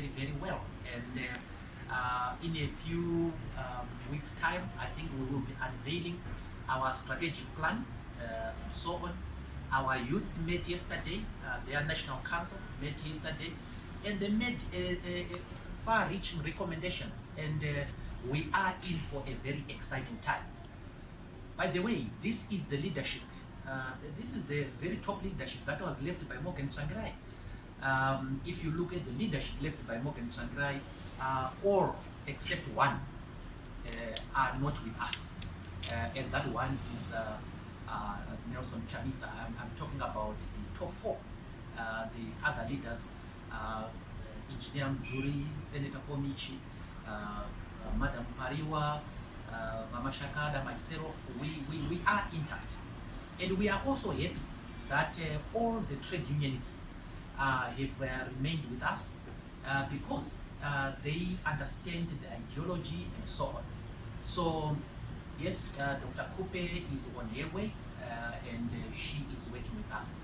very well, and in a few weeks time I think we will be unveiling our strategic plan and so on. Our youth met yesterday, their national council met yesterday, and they made far-reaching recommendations, and we are in for a very exciting time. By the way, this is the leadership. This is the very top leadership that was left by Morgan Tsvangirai. If you look at the leadership left by Morgan Tsvangirai, all except one are not with us, and that one is Nelson Chamisa. I'm talking about the top four. The other leaders, Engineer Mzuri, Senator Komichi, Madam Pariwa, Mama Shakada, myself, we are intact. And we are also happy that all the trade unionists have remained with us because they understand the ideology and so on. So yes, Dr. Khupe is on her way and she is working with us.